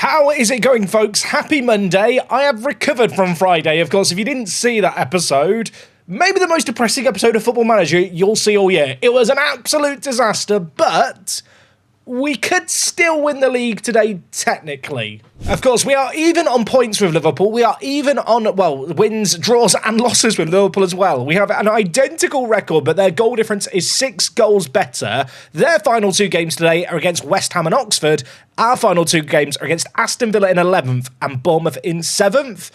How is it going, folks? Happy Monday. I have recovered from Friday. Of course, if you didn't see that episode, maybe the most depressing episode of Football Manager you'll see all year. It was an absolute disaster, but we could still win the league today, technically. Of course, we are even on points with Liverpool. We are even on, well, wins, draws and losses with Liverpool as well. We have an identical record, but their goal difference is 6 goals better. Their final 2 games today are against West Ham and Oxford. Our final 2 games are against Aston Villa in 11th and Bournemouth in 7th.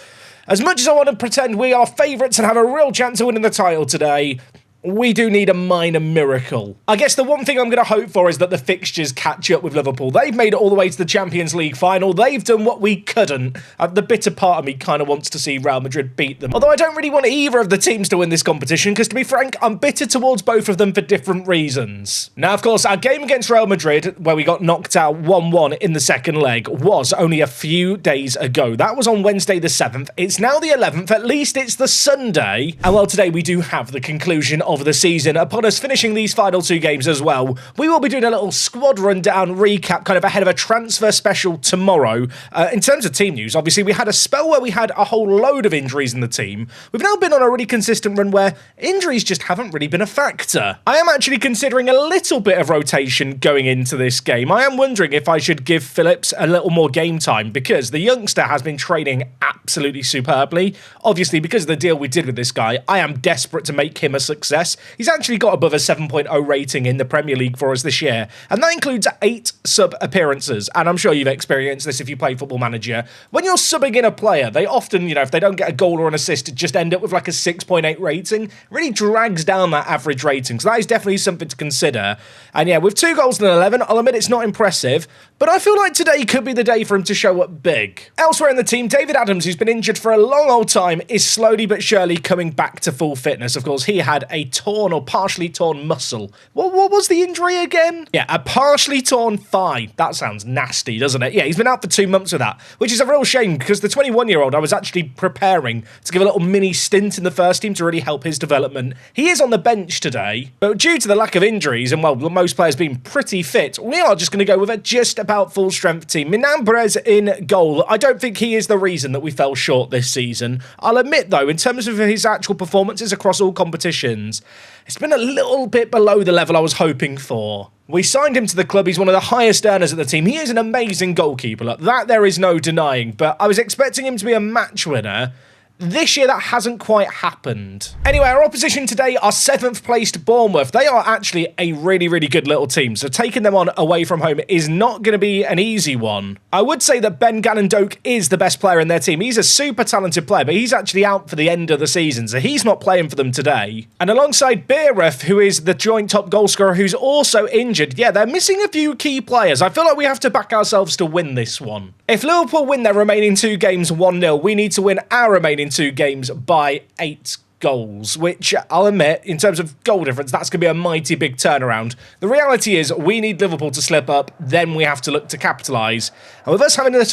As much as I want to pretend we are favourites and have a real chance of winning the title today, we do need a minor miracle. I guess the one thing I'm going to hope for is that the fixtures catch up with Liverpool. They've made it all the way to the Champions League final. They've done what we couldn't. The bitter part of me kind of wants to see Real Madrid beat them. Although I don't really want either of the teams to win this competition, because to be frank, I'm bitter towards both of them for different reasons. Now, of course, our game against Real Madrid, where we got knocked out 1-1 in the second leg, was only a few days ago. That was on Wednesday the 7th. It's now the 11th. At least it's the Sunday. And well, today we do have the conclusion of the season. Upon us finishing these final 2 games as well, we will be doing a little squad rundown recap kind of ahead of a transfer special tomorrow. In terms of team news, obviously we had a spell where we had a whole load of injuries in the team. We've now been on a really consistent run where injuries just haven't really been a factor. I am actually considering a little bit of rotation going into this game. I am wondering if I should give Phillips a little more game time, because the youngster has been training absolutely superbly. Obviously, because of the deal we did with this guy, I am desperate to make him a success. He's actually got above a 7.0 rating in the Premier League for us this year, and that includes 8 sub appearances. And I'm sure you've experienced this if you play Football Manager. When you're subbing in a player, they often, if they don't get a goal or an assist, just end up with like a 6.8 rating. It really drags down that average rating, so that is definitely something to consider. And yeah, with 2 goals and 11, I'll admit it's not impressive, but I feel like today could be the day for him to show up big. Elsewhere in the team, David Addons, who's been injured for a long old time, is slowly but surely coming back to full fitness. Of course, he had a torn or partially torn muscle. What was the injury again? Yeah, a partially torn thigh. That sounds nasty, doesn't it? Yeah, he's been out for 2 months with that, which is a real shame, because the 21-year-old I was actually preparing to give a little mini stint in the first team to really help his development. He is on the bench today, but due to the lack of injuries and, well, most players being pretty fit, we are just going to go with a just about full strength team. Minambrez in goal. I don't think he is the reason that we fell short this season. I'll admit, though, in terms of his actual performances across all competitions, it's been a little bit below the level I was hoping for. We signed him to the club. He's one of the highest earners at the team. He is an amazing goalkeeper. That there is no denying, but I was expecting him to be a match winner. This year, that hasn't quite happened. Anyway, our opposition today are 7th placed Bournemouth. They are actually a really, really good little team, so taking them on away from home is not going to be an easy one. I would say that Ben Gannon-Doak is the best player in their team. He's a super talented player, but he's actually out for the end of the season, so he's not playing for them today. And alongside Beereth, who is the joint top goal scorer, who's also injured, yeah, they're missing a few key players. I feel like we have to back ourselves to win this one. If Liverpool win their remaining 2 games 1-0, we need to win our remaining 2 games by 8 goals, which I'll admit, in terms of goal difference, that's going to be a mighty big turnaround. The reality is we need Liverpool to slip up, then we have to look to capitalise. And with us having the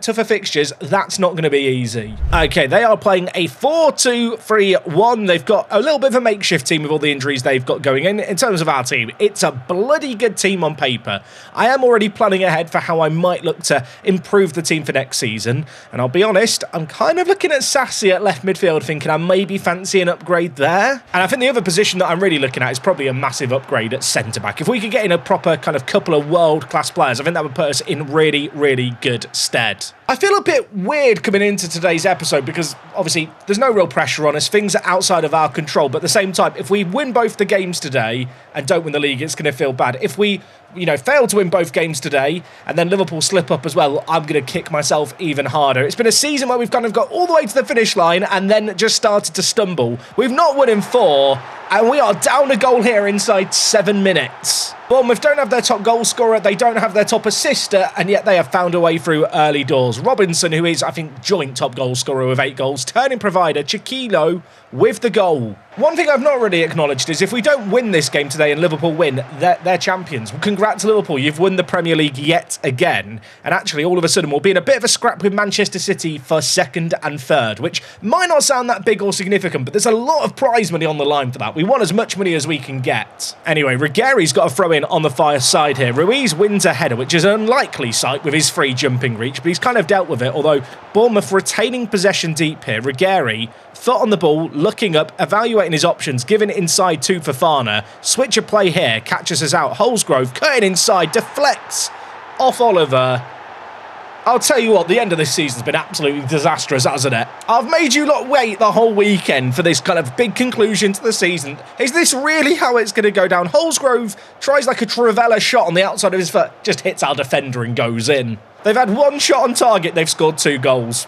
tougher fixtures, that's not going to be easy. Okay, they are playing a 4-2-3-1. They've got a little bit of a makeshift team with all the injuries they've got going in. In terms of our team, it's a bloody good team on paper. I am already planning ahead for how I might look to improve the team for next season. And I'll be honest, I'm kind of looking at Sassy at left midfield, thinking I maybe fancy an upgrade there. And I think the other position that I'm really looking at is probably a massive upgrade at centre-back. If we could get in a proper kind of couple of world-class players, I think that would put us in really, really good stead. I feel a bit weird coming into today's episode because, obviously, there's no real pressure on us. Things are outside of our control. But at the same time, if we win both the games today and don't win the league, it's going to feel bad. If we, fail to win both games today and then Liverpool slip up as well, I'm going to kick myself even harder. It's been a season where we've kind of got all the way to the finish line and then just started to stumble. We've not won in 4, and we are down a goal here inside 7 minutes. Bournemouth don't have their top goal scorer, they don't have their top assister, and yet they have found a way through early doors. Robinson, who is, I think, joint top goal scorer with 8 goals, turning provider, Chiquilo with the goal. One thing I've not really acknowledged is if we don't win this game today and Liverpool win, they're champions. Well, congrats Liverpool, you've won the Premier League yet again. And actually, all of a sudden, we'll be in a bit of a scrap with Manchester City for 2nd and 3rd, which might not sound that big or significant, but there's a lot of prize money on the line for that. We want as much money as we can get. Anyway, Ruggeri's got a throw in playing on the far side here. Ruiz wins a header, which is an unlikely sight with his free jumping reach, but he's kind of dealt with it, although Bournemouth retaining possession deep here. Ruggieri, foot on the ball, looking up, evaluating his options, giving it inside to Fofana. Switch of play here, catches us out. Holsgrove, cutting inside, deflects off Oliver. I'll tell you what, the end of this season's been absolutely disastrous, hasn't it? I've made you lot wait the whole weekend for this kind of big conclusion to the season. Is this really how it's going to go down? Holsgrove tries like a Trivella shot on the outside of his foot, just hits our defender and goes in. They've had one shot on target, they've scored 2 goals.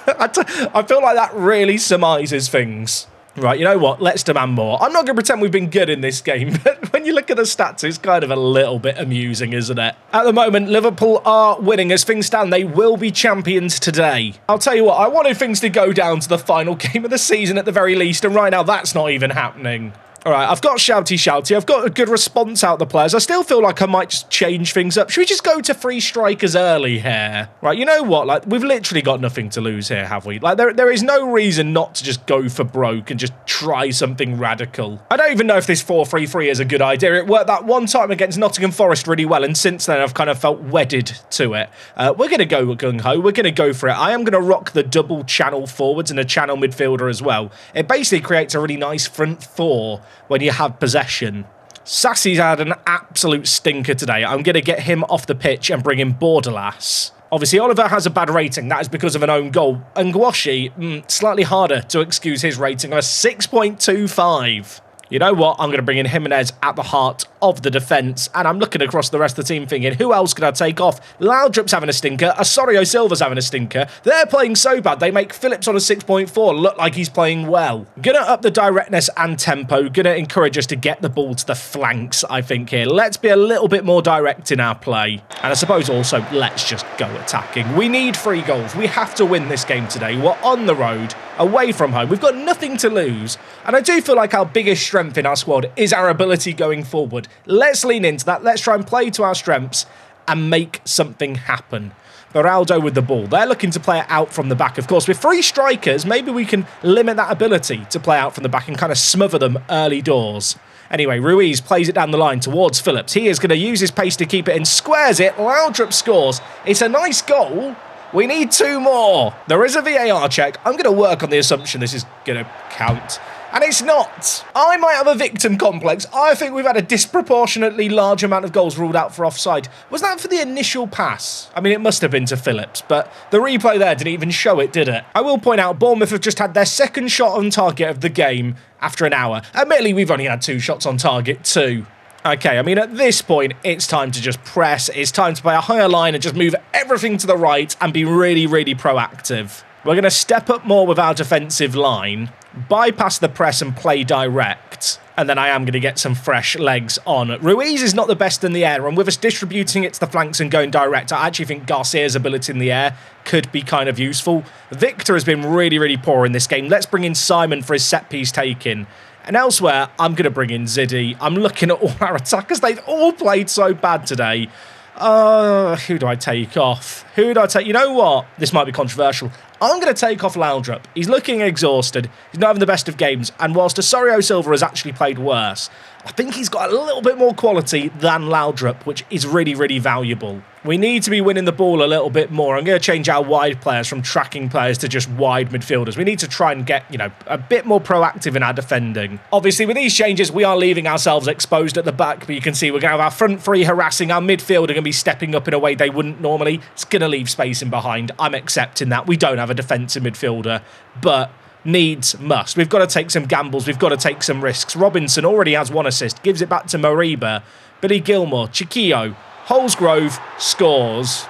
I feel like that really surmises things. Right, you know what? Let's demand more. I'm not going to pretend we've been good in this game, but when you look at the stats, it's kind of a little bit amusing, isn't it? At the moment, Liverpool are winning. As things stand, they will be champions today. I'll tell you what, I wanted things to go down to the final game of the season at the very least, and right now that's not even happening. All right, I've got shouty. I've got a good response out of the players. I still feel like I might just change things up. Should we just go to 3 strikers early here? Right, you know what? Like, we've literally got nothing to lose here, have we? Like, there is no reason not to just go for broke and just try something radical. I don't even know if this 4-3-3 is a good idea. It worked that one time against Nottingham Forest really well, and since then I've kind of felt wedded to it. We're going to go with gung-ho. We're going to go for it. I am going to rock the double channel forwards and a channel midfielder as well. It basically creates a really nice front 4 when you have possession. Sassy's had an absolute stinker today. I'm going to get him off the pitch and bring in Bordelas. Obviously, Oliver has a bad rating. That is because of an own goal. And Gouache, slightly harder to excuse his rating of a 6.25. You know what? I'm going to bring in Jimenez at the heart of the defence, and I'm looking across the rest of the team thinking, who else can I take off? Laudrup's having a stinker. Osorio Silva's having a stinker. They're playing so bad, they make Phillips on a 6.4 look like he's playing well. Gonna up the directness and tempo. Gonna encourage us to get the ball to the flanks, I think, here. Let's be a little bit more direct in our play. And I suppose also, let's just go attacking. We need 3 goals. We have to win this game today. We're on the road, away from home. We've got nothing to lose. And I do feel like our biggest strength in our squad is our ability going forward. Let's lean into that. Let's try and play to our strengths and make something happen. Beraldo with the ball. They're looking to play it out from the back. Of course, with 3 strikers, maybe we can limit that ability to play out from the back and kind of smother them early doors. Anyway, Ruiz plays it down the line towards Phillips. He is going to use his pace to keep it in. Squares it. Laudrup scores. It's a nice goal. We need 2 more. There is a VAR check. I'm going to work on the assumption this is going to count. And it's not. I might have a victim complex. I think we've had a disproportionately large amount of goals ruled out for offside. Was that for the initial pass? I mean, it must have been to Phillips, but the replay there didn't even show it, did it? I will point out, Bournemouth have just had their 2nd shot on target of the game after an hour. Admittedly, we've only had 2 shots on target too. Okay, I mean, at this point, it's time to just press. It's time to play a higher line and just move everything to the right and be really, really proactive. We're going to step up more with our defensive line, bypass the press and play direct. And then I am going to get some fresh legs on. Ruiz is not the best in the air, and with us distributing it to the flanks and going direct, I actually think Garcia's ability in the air could be kind of useful. Victor has been really, really poor in this game. Let's bring in Simon for his set-piece taking. And elsewhere, I'm going to bring in Ziddy. I'm looking at all our attackers. They've all played so bad today. Who do I take off? Who do I take? You know what? This might be controversial. I'm going to take off Laudrup. He's looking exhausted. He's not having the best of games. And whilst Osorio Silva has actually played worse, I think he's got a little bit more quality than Laudrup, which is really, really valuable. We need to be winning the ball a little bit more. I'm going to change our wide players from tracking players to just wide midfielders. We need to try and get, a bit more proactive in our defending. Obviously, with these changes, we are leaving ourselves exposed at the back, but you can see we're going to have our front 3 harassing. Our midfield are going to be stepping up in a way they wouldn't normally. It's going to leave space in behind. I'm accepting that. We don't have a defensive midfielder, but needs must. We've got to take some gambles. We've got to take some risks. Robinson already has 1 assist. Gives it back to Moriba. Billy Gilmore. Chiquillo. Holsgrove scores.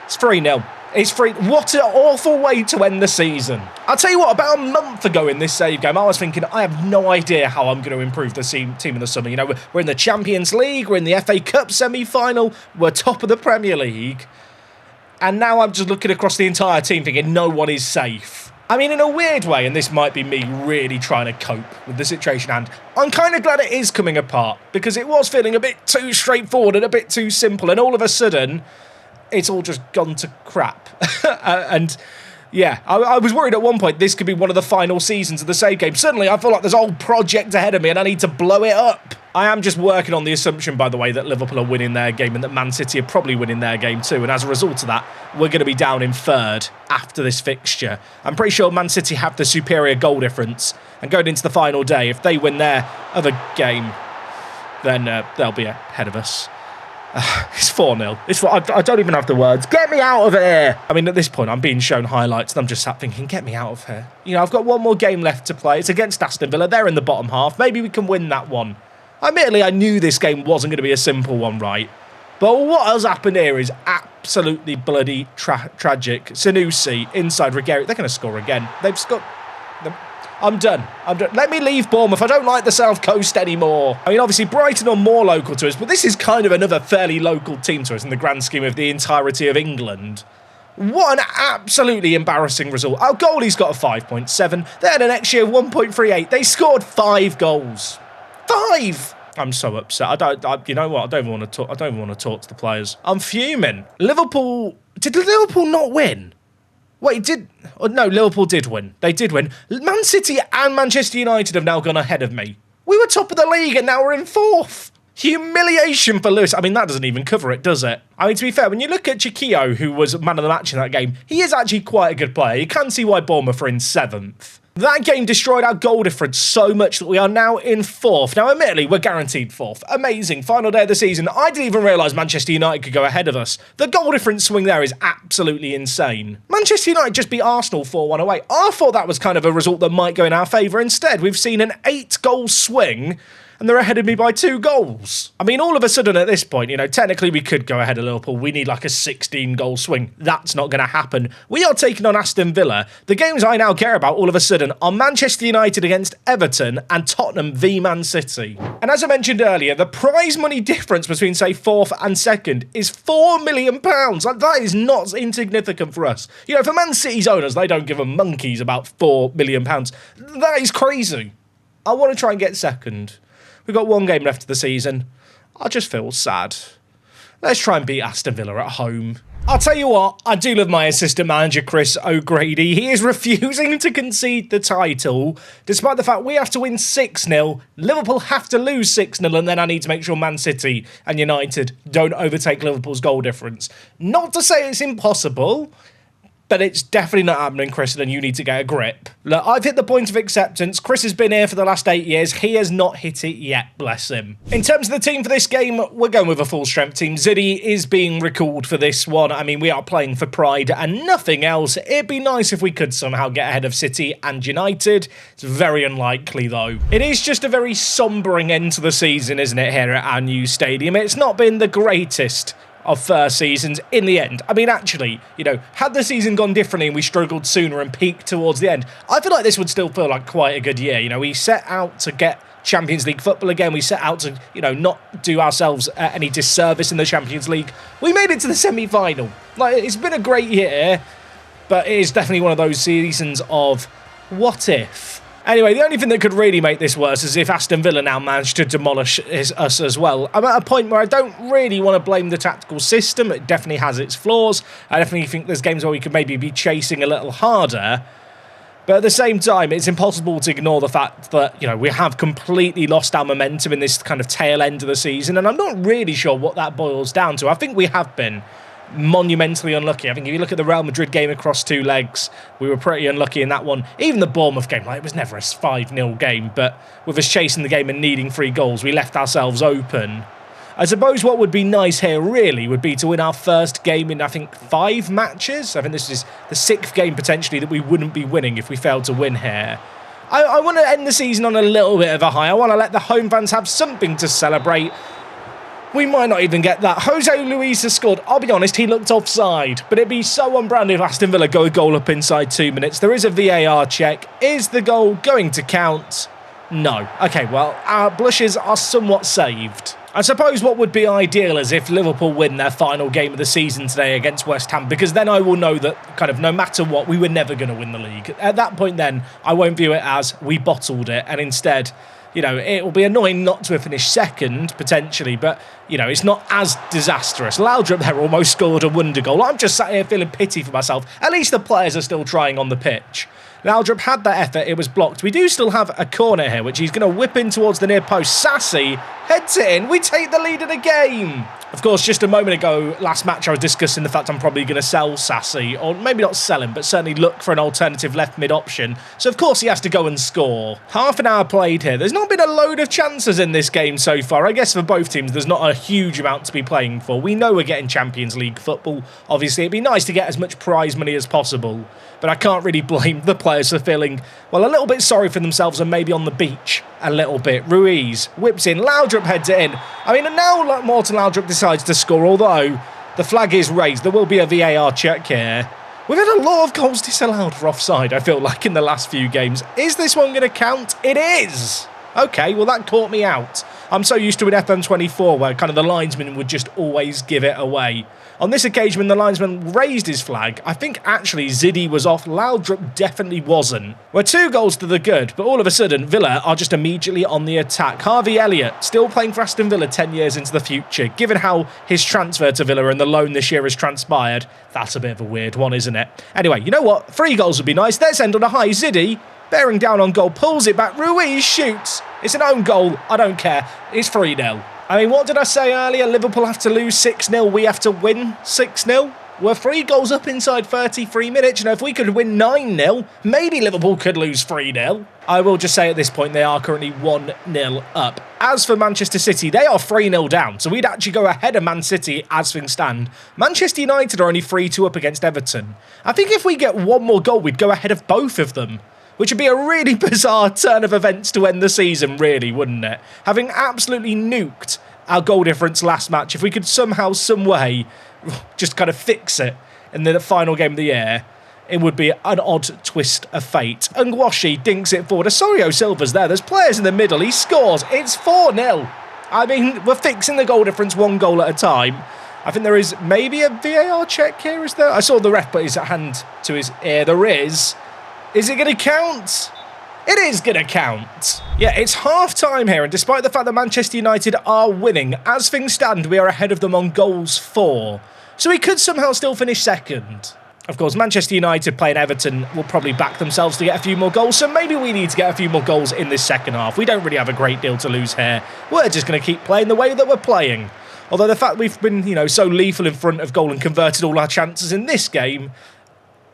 It's 3-0. It's 3. What an awful way to end the season. I'll tell you what, about a month ago in this save game, I was thinking, I have no idea how I'm going to improve the team in the summer. We're in the Champions League. We're in the FA Cup semi-final. We're top of the Premier League. And now I'm just looking across the entire team thinking no one is safe. I mean, in a weird way, and this might be me really trying to cope with the situation, and I'm kind of glad it is coming apart, because it was feeling a bit too straightforward and a bit too simple, and all of a sudden, it's all just gone to crap. And yeah, I was worried at one point this could be one of the final seasons of the save game. Suddenly, I feel like there's a whole project ahead of me, and I need to blow it up. I am just working on the assumption, by the way, that Liverpool are winning their game and that Man City are probably winning their game too. And as a result of that, we're going to be down in third after this fixture. I'm pretty sure Man City have the superior goal difference. And going into the final day, if they win their other game, then they'll be ahead of us. It's 4-0. I don't even have the words. Get me out of here! I mean, at this point, I'm being shown highlights and I'm just sat thinking, get me out of here. You know, I've got one more game left to play. It's against Aston Villa. They're in the bottom half. Maybe we can win that one. Admittedly, I knew this game wasn't going to be a simple one, right? But what has happened here is absolutely bloody tragic. Sanusi inside Regari. They're going to score again. They've scored. I'm done. Let me leave Bournemouth. I don't like the South Coast anymore. I mean, obviously, Brighton are more local to us, but this is kind of another fairly local team to us in the grand scheme of the entirety of England. What an absolutely embarrassing result. Our goalie's got a 5.7. They had an XG of 1.38. They scored 5 goals. 5! I'm so upset. You know what? I don't even want to talk to the players. I'm fuming. Liverpool. Did Liverpool not win? Wait, no, Liverpool did win. They did win. Man City and Manchester United have now gone ahead of me. We were top of the league and now we're in 4th. Humiliation for Lewis. I mean, that doesn't even cover it, does it? I mean, to be fair, when you look at Chiquillo, who was man of the match in that game, he is actually quite a good player. You can see why Bournemouth are in 7th. That game destroyed our goal difference so much that we are now in 4th. Now, admittedly, we're guaranteed 4th. Amazing. Final day of the season. I didn't even realise Manchester United could go ahead of us. The goal difference swing there is absolutely insane. Manchester United just beat Arsenal 4-1 away. I thought that was kind of a result that might go in our favour. Instead, we've seen an 8-goal swing and they're ahead of me by 2 goals. I mean, all of a sudden at this point, you know, technically we could go ahead of Liverpool. We need like a 16-goal swing. That's not going to happen. We are taking on Aston Villa. The games I now care about all of a sudden are Manchester United against Everton and Tottenham v Man City. And as I mentioned earlier, the prize money difference between, say, 4th and 2nd is £4 million. Like, that is not insignificant for us. You know, for Man City's owners, they don't give a monkeys about £4 million. That is crazy. I want to try and get 2nd. We've got 1 game left of the season. I just feel sad. Let's try and beat Aston Villa at home. I'll tell you what, I do love my assistant manager, Chris O'Grady. He is refusing to concede the title, despite the fact we have to win 6-0, Liverpool have to lose 6-0, and then I need to make sure Man City and United don't overtake Liverpool's goal difference. Not to say it's impossible, but it's definitely not happening, Chris, and you need to get a grip. Look, I've hit the point of acceptance. Chris has been here for the last 8 years. He has not hit it yet, bless him. In terms of the team for this game, we're going with a full-strength team. Ziddy is being recalled for this one. I mean, we are playing for pride and nothing else. It'd be nice if we could somehow get ahead of City and United. It's very unlikely, though. It is just a very sombering end to the season, isn't it, here at our new stadium? It's not been the greatest of first seasons in the end. I mean, actually, you know, had the season gone differently and we struggled sooner and peaked towards the end, I feel like this would still feel like quite a good year. You know, we set out to get Champions League football again. We set out to, you know, not do ourselves any disservice in the Champions League. We made it to the semi-final. Like, it's been a great year, but it is definitely one of those seasons of what if? Anyway, the only thing that could really make this worse is if Aston Villa now managed to demolish us as well. I'm at a point where I don't really want to blame the tactical system. It definitely has its flaws. I definitely think there's games where we could maybe be chasing a little harder. But at the same time, it's impossible to ignore the fact that, you know, we have completely lost our momentum in this kind of tail end of the season. And I'm not really sure what that boils down to. I think we have been monumentally unlucky. I think if you look at the Real Madrid game across 2 legs, we were pretty unlucky in that one. Even the Bournemouth game, like, it was never a 5-0 game, but with us chasing the game and needing 3 goals, we left ourselves open. I suppose what would be nice here really would be to win our first game in, I think, 5 matches. I think this is the 6th game potentially that we wouldn't be winning if we failed to win here. I want to end the season on a little bit of a high. I want to let the home fans have something to celebrate. We might not even get that. Jose Luis has scored. I'll be honest, he looked offside. But it'd be so on brand if Aston Villa go a goal up inside 2 minutes. There is a VAR check. Is the goal going to count? No. Okay, well, our blushes are somewhat saved. I suppose what would be ideal is if Liverpool win their final game of the season today against West Ham, because then I will know that kind of no matter what, we were never going to win the league. At that point then, I won't view it as we bottled it, and instead, you know, it will be annoying not to have finished 2nd, potentially, but, you know, it's not as disastrous. Laudrup there almost scored a wonder goal. I'm just sat here feeling pity for myself. At least the players are still trying on the pitch. Laudrup had that effort, it was blocked. We do still have a corner here, which he's going to whip in towards the near post. Sassy heads it in. We take the lead of the game. Of course, just a moment ago, last match, I was discussing the fact I'm probably going to sell Sassy, or maybe not sell him, but certainly look for an alternative left mid option. So, of course, he has to go and score. Half an hour played here. There's not been a load of chances in this game so far. I guess for both teams, there's not a huge amount to be playing for. We know we're getting Champions League football. Obviously, it'd be nice to get as much prize money as possible, but I can't really blame the players for feeling, well, a little bit sorry for themselves and maybe on the beach a little bit. Ruiz whips in, Laudrup heads it in. I mean, and now Morten Laudrup decides to score, although the flag is raised. There will be a VAR check here. We've had a lot of goals disallowed for offside, I feel like, in the last few games. Is this one going to count? It is! Okay, well, that caught me out. I'm so used to an FM24 where kind of the linesman would just always give it away. On this occasion, when the linesman raised his flag, I think actually Ziddy was off. Laudrup definitely wasn't. We're 2 goals to the good, but all of a sudden, Villa are just immediately on the attack. Harvey Elliott, still playing for Aston Villa 10 years into the future. Given how his transfer to Villa and the loan this year has transpired, that's a bit of a weird one, isn't it? Anyway, you know what? 3 goals would be nice. Let's end on a high. Ziddy, bearing down on goal, pulls it back. Ruiz shoots. It's an own goal. I don't care. It's 3-0. I mean, what did I say earlier? Liverpool have to lose 6-0. We have to win 6-0. We're 3 goals up inside 33 minutes. You know, if we could win 9-0, maybe Liverpool could lose 3-0. I will just say at this point, they are currently 1-0 up. As for Manchester City, they are 3-0 down. So we'd actually go ahead of Man City as things stand. Manchester United are only 3-2 up against Everton. I think if we get one more goal, we'd go ahead of both of them, which would be a really bizarre turn of events to end the season, really, wouldn't it? Having absolutely nuked our goal difference last match, if we could somehow, some way, just kind of fix it in the final game of the year, it would be an odd twist of fate. Ngwashi dinks it forward. Osorio Silva's there. There's players in the middle. He scores. It's 4-0. I mean, we're fixing the goal difference 1 goal at a time. I think there is maybe a VAR check here, is there? I saw the ref put his hand to his ear. There is. Is it going to count? It is going to count. Yeah, it's half-time here, and despite the fact that Manchester United are winning, as things stand, we are ahead of them on goals for. So we could somehow still finish second. Of course, Manchester United playing Everton will probably back themselves to get a few more goals, so maybe we need to get a few more goals in this second half. We don't really have a great deal to lose here. We're just going to keep playing the way that we're playing. Although the fact we've been, so lethal in front of goal and converted all our chances in this game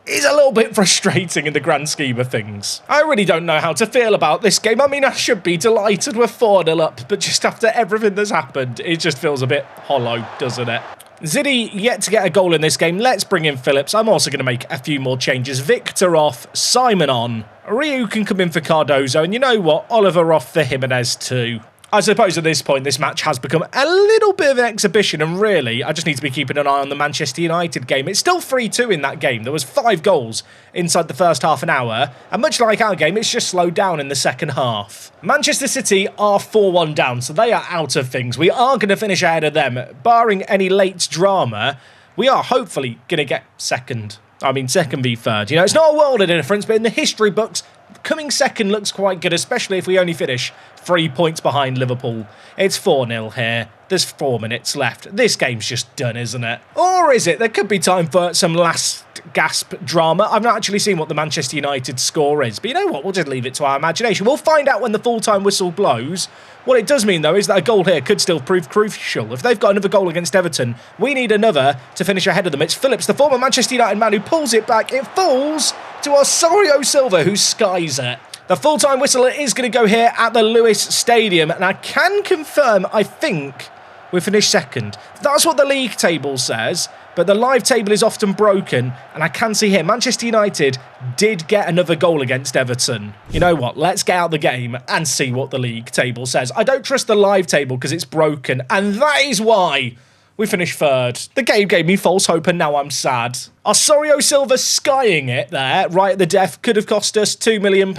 is a little bit frustrating in the grand scheme of things. I really don't know how to feel about this game. I mean, I should be delighted we're 4-0 up, but just after everything that's happened, it just feels a bit hollow, doesn't it? Ziddy yet to get a goal in this game. Let's bring in Phillips. I'm also going to make a few more changes. Victor off, Simon on. Ryu can come in for Cardozo, and you know what? Oliver off for Jimenez too. I suppose at this point, this match has become a little bit of an exhibition, and really, I just need to be keeping an eye on the Manchester United game. It's still 3-2 in that game. There was 5 goals inside the first half an hour, and much like our game, it's just slowed down in the second half. Manchester City are 4-1 down, so they are out of things. We are going to finish ahead of them. Barring any late drama, we are hopefully going to get second. I mean, second v third. It's not a world of difference, but in the history books, coming second looks quite good, especially if we only finish 3 points behind Liverpool. It's 4-0 here. There's 4 minutes left. This game's just done, isn't it? Or is it? There could be time for some last gasp drama. I've not actually seen what the Manchester United score is, but you know what? We'll just leave it to our imagination. We'll find out when the full-time whistle blows. What it does mean, though, is that a goal here could still prove crucial. If they've got another goal against Everton, we need another to finish ahead of them. It's Phillips, the former Manchester United man, who pulls it back. It falls to Osorio Silva, who skies it. The full-time whistle is going to go here at the Lewis Stadium, and I can confirm, I think, we finished second. That's what the league table says, but the live table is often broken, and I can see here, Manchester United did get another goal against Everton. You know what? Let's get out the game and see what the league table says. I don't trust the live table because it's broken, and that is why we finished third. The game gave me false hope, and now I'm sad. Osorio Silva skying it there, right at the death, could have cost us £2 million.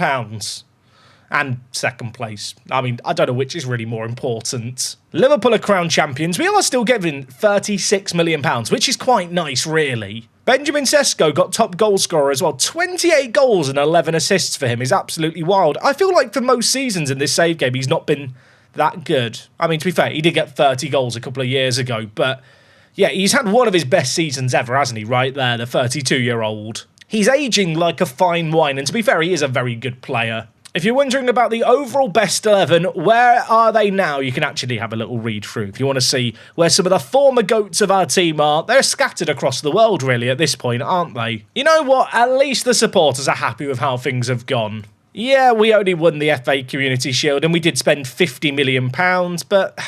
And second place. I mean, I don't know which is really more important. Liverpool are crowned champions. We are still giving £36 million, which is quite nice, really. Benjamin Sesko got top goal scorer as well. 28 goals and 11 assists for him is absolutely wild. I feel like for most seasons in this save game, he's not been that good. I mean, to be fair, he did get 30 goals a couple of years ago, but yeah, he's had one of his best seasons ever, hasn't he? Right there, the 32-year-old. He's aging like a fine wine, and to be fair, he is a very good player. If you're wondering about the overall best 11, where are they now? You can actually have a little read through. If you want to see where some of the former GOATs of our team are, they're scattered across the world really at this point, aren't they? You know what? At least the supporters are happy with how things have gone. Yeah, we only won the FA Community Shield and we did spend £50 million, but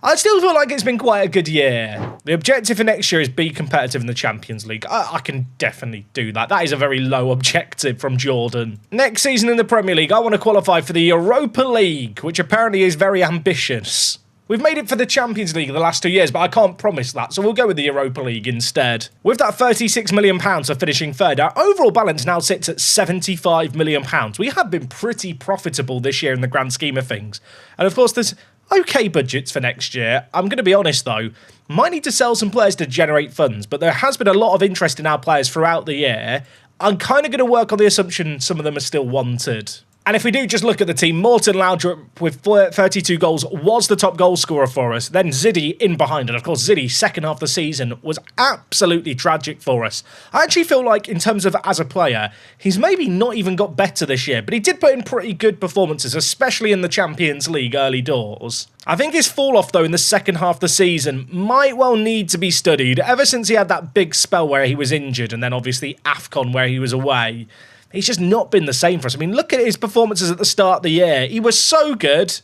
I still feel like it's been quite a good year. The objective for next year is be competitive in the Champions League. I can definitely do that. That is a very low objective from Jordan. Next season in the Premier League, I want to qualify for the Europa League, which apparently is very ambitious. We've made it for the Champions League the last 2 years, but I can't promise that, so we'll go with the Europa League instead. With that £36 million for finishing third, our overall balance now sits at £75 million. We have been pretty profitable this year in the grand scheme of things. And of course, there's okay budgets for next year. I'm going to be honest though, might need to sell some players to generate funds, but there has been a lot of interest in our players throughout the year. I'm kind of going to work on the assumption some of them are still wanted. And if we do just look at the team, Morten Laudrup with 32 goals was the top goal scorer for us. Then Ziddy in behind. And of course, Ziddy, second half of the season, was absolutely tragic for us. I actually feel like in terms of as a player, he's maybe not even got better this year. But he did put in pretty good performances, especially in the Champions League early doors. I think his fall-off, though, in the second half of the season might well need to be studied. Ever since he had that big spell where he was injured and then obviously AFCON where he was away, he's just not been the same for us. I mean, look at his performances at the start of the year. He was so good,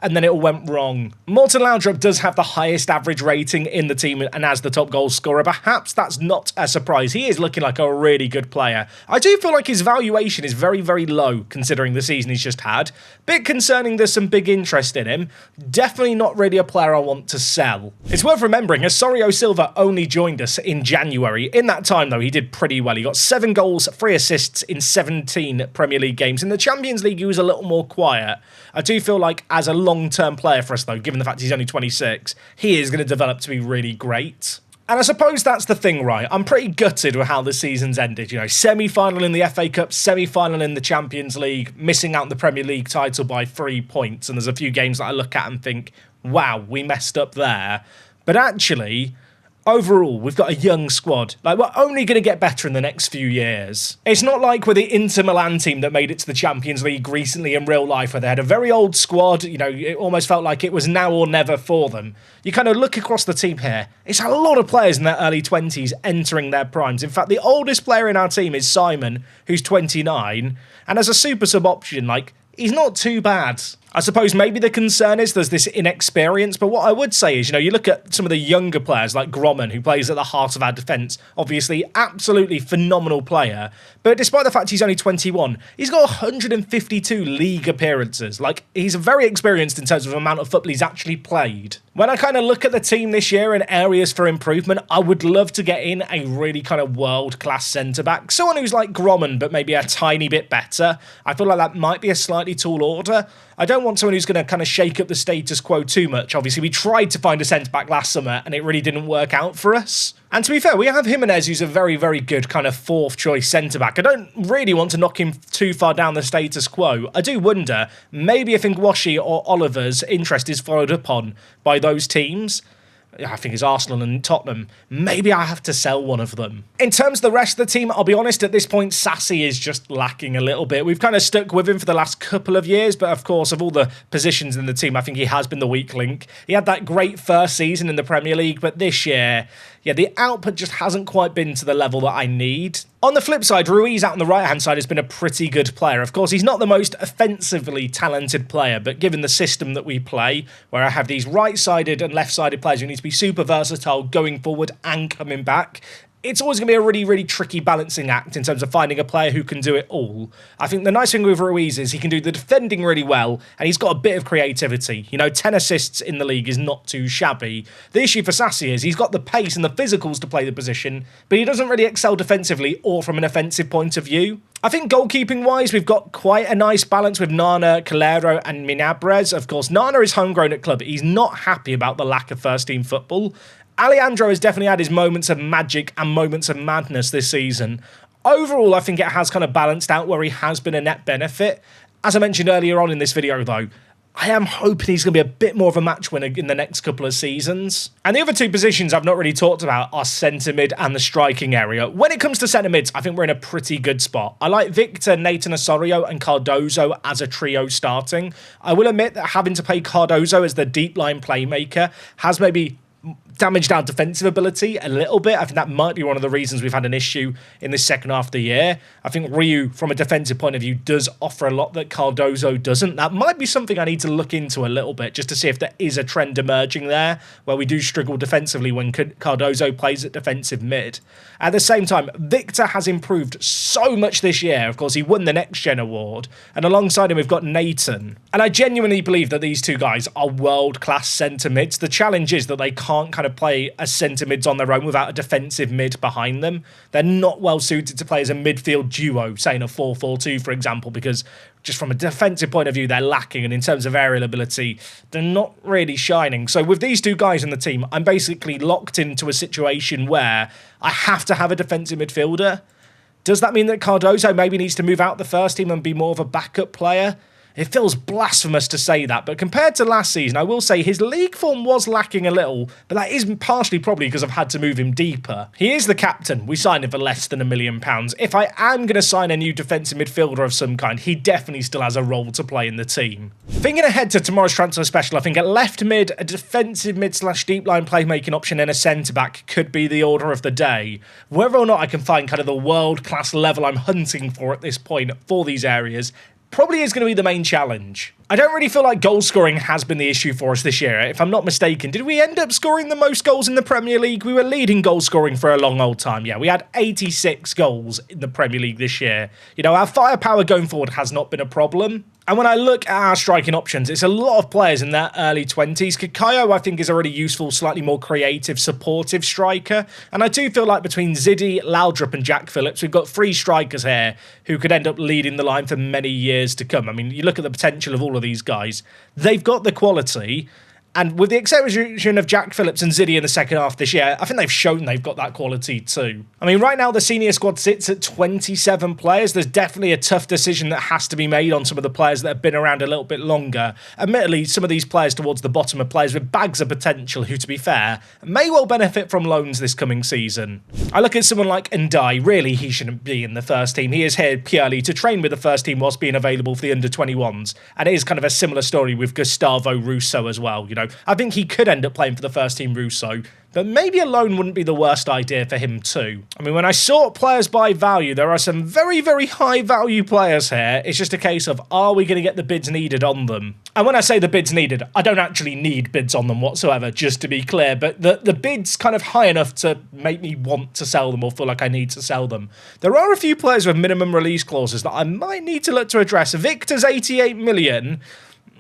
and then it all went wrong. Morten Laudrup does have the highest average rating in the team and as the top goal scorer. Perhaps that's not a surprise. He is looking like a really good player. I do feel like his valuation is very, very low considering the season he's just had. Bit concerning there's some big interest in him. Definitely not really a player I want to sell. It's worth remembering, Osorio Silva only joined us in January. In that time, though, he did pretty well. He got 7 goals, 3 assists in 17 Premier League games. In the Champions League, he was a little more quiet. I do feel like as a long-term player for us, though, given the fact he's only 26, he is going to develop to be really great. And I suppose that's the thing, right? I'm pretty gutted with how the season's ended. You know, semi-final in the FA Cup, semi-final in the Champions League, missing out on the Premier League title by 3 points. And there's a few games that I look at and think, wow, we messed up there. But actually, overall, we've got a young squad. Like, we're only going to get better in the next few years. It's not like we're the Inter Milan team that made it to the Champions League recently in real life, where they had a very old squad. You know, it almost felt like it was now or never for them. You kind of look across the team here. It's a lot of players in their early 20s entering their primes. In fact, the oldest player in our team is Simon, who's 29. And as a super sub option, like, he's not too bad. I suppose maybe the concern is there's this inexperience, but what I would say is, you know, you look at some of the younger players like Grommen, who plays at the heart of our defence, obviously absolutely phenomenal player, but despite the fact he's only 21, he's got 152 league appearances. Like, he's very experienced in terms of the amount of football he's actually played. When I kind of look at the team this year and areas for improvement, I would love to get in a really kind of world-class centre-back, someone who's like Grommen, but maybe a tiny bit better. I feel like that might be a slightly tall order. I don't want someone who's going to kind of shake up the status quo too much. Obviously, we tried to find a centre-back last summer and it really didn't work out for us. And to be fair, we have Jimenez, who's a very, very good kind of fourth-choice centre-back. I don't really want to knock him too far down the status quo. I do wonder, maybe if Ngwashi or Oliver's interest is followed upon by those teams, I think it's Arsenal and Tottenham, maybe I have to sell one of them. In terms of the rest of the team, I'll be honest, at this point, Sassy is just lacking a little bit. We've kind of stuck with him for the last couple of years, but of course, of all the positions in the team, I think he has been the weak link. He had that great first season in the Premier League, but this year, yeah, the output just hasn't quite been to the level that I need. On the flip side, Ruiz out on the right-hand side has been a pretty good player. Of course, he's not the most offensively talented player, but given the system that we play, where I have these right-sided and left-sided players who need to be super versatile going forward and coming back, it's always going to be a really, really tricky balancing act in terms of finding a player who can do it all. I think the nice thing with Ruiz is he can do the defending really well, and he's got a bit of creativity. You know, 10 assists in the league is not too shabby. The issue for Sassy is he's got the pace and the physicals to play the position, but he doesn't really excel defensively or from an offensive point of view. I think goalkeeping-wise, we've got quite a nice balance with Nana, Calero and Minabrez. Of course, Nana is homegrown at club. He's not happy about the lack of first-team football. Alejandro has definitely had his moments of magic and moments of madness this season. Overall, I think it has kind of balanced out where he has been a net benefit. As I mentioned earlier on in this video, though, I am hoping he's going to be a bit more of a match winner in the next couple of seasons. And the other two positions I've not really talked about are centre mid and the striking area. When it comes to centre mids, I think we're in a pretty good spot. I like Victor, Nathan Osorio and Cardozo as a trio starting. I will admit that having to play Cardozo as the deep line playmaker has maybe damaged our defensive ability a little bit. I think that might be one of the reasons we've had an issue in this second half of the year. I think Ryu, from a defensive point of view, does offer a lot that Cardozo doesn't. That might be something I need to look into a little bit, just to see if there is a trend emerging there, where we do struggle defensively when Cardozo plays at defensive mid. At the same time, Victor has improved so much this year. Of course, he won the Next Gen award, and alongside him we've got Nathan. And I genuinely believe that these two guys are world-class centre mids. The challenge is that they can't kind of play as centre mids on their own without a defensive mid behind them. They're not well suited to play as a midfield duo, say in a 4-4-2, for example, because just from a defensive point of view, they're lacking, and in terms of aerial ability, they're not really shining. So with these two guys in the team, I'm basically locked into a situation where I have to have a defensive midfielder. Does that mean that Cardozo maybe needs to move out the first team and be more of a backup player? It feels blasphemous to say that, but compared to last season, I will say his league form was lacking a little, but that is partially probably because I've had to move him deeper. He is the captain. We signed him for less than £1 million. If I am going to sign a new defensive midfielder of some kind, he definitely still has a role to play in the team. Thinking ahead to tomorrow's transfer special, I think at left mid, a defensive mid/deep line playmaking option and a centre-back could be the order of the day. Whether or not I can find kind of the world-class level I'm hunting for at this point for these areas probably is going to be the main challenge. I don't really feel like goal scoring has been the issue for us this year. If I'm not mistaken, did we end up scoring the most goals in the Premier League? We were leading goal scoring for a long old time. Yeah, we had 86 goals in the Premier League this year. You know, our firepower going forward has not been a problem. And when I look at our striking options, it's a lot of players in their early 20s. Kakayo, I think, is a really useful, slightly more creative, supportive striker. And I do feel like between Ziddy, Laudrup and Jack Phillips, we've got three strikers here who could end up leading the line for many years to come. I mean, you look at the potential of all of these guys. They've got the quality. And with the exception of Jack Phillips and Ziddy in the second half this year, I think they've shown they've got that quality too. I mean, right now the senior squad sits at 27 players. There's definitely a tough decision that has to be made on some of the players that have been around a little bit longer. Admittedly, some of these players towards the bottom are players with bags of potential who, to be fair, may well benefit from loans this coming season. I look at someone like Ndai. Really, he shouldn't be in the first team. He is here purely to train with the first team whilst being available for the under-21s. And it is kind of a similar story with Gustavo Russo as well, you know. I think he could end up playing for the first team Russo, but maybe a loan wouldn't be the worst idea for him too. I mean, when I sort players by value, there are some very, very high value players here. It's just a case of, are we going to get the bids needed on them? And when I say the bids needed, I don't actually need bids on them whatsoever, just to be clear, but the bid's kind of high enough to make me want to sell them or feel like I need to sell them. There are a few players with minimum release clauses that I might need to look to address. Victor's 88 million.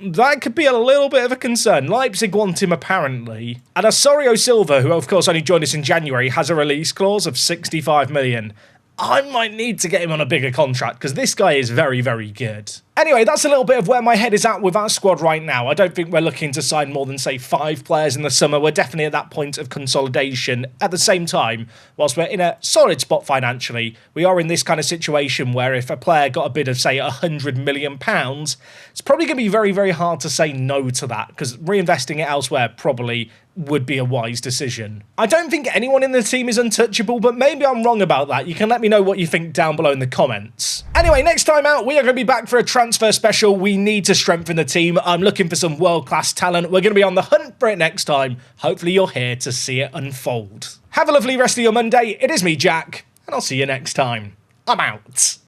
That could be a little bit of a concern. Leipzig want him, apparently. And Osorio Silva, who of course only joined us in January, has a release clause of 65 million. I might need to get him on a bigger contract because this guy is very, very good. Anyway, that's a little bit of where my head is at with our squad right now. I don't think we're looking to sign more than, say, 5 players in the summer. We're definitely at that point of consolidation. At the same time, whilst we're in a solid spot financially, we are in this kind of situation where if a player got a bid of, say, £100 million, it's probably going to be very, very hard to say no to that because reinvesting it elsewhere probably would be a wise decision. I don't think anyone in the team is untouchable, but maybe I'm wrong about that. You can let me know what you think down below in the comments. Anyway, next time out, we are going to be back for a transfer special. We need to strengthen the team. I'm looking for some world-class talent. We're going to be on the hunt for it next time. Hopefully you're here to see it unfold. Have a lovely rest of your Monday. It is me, Jack, and I'll see you next time. I'm out.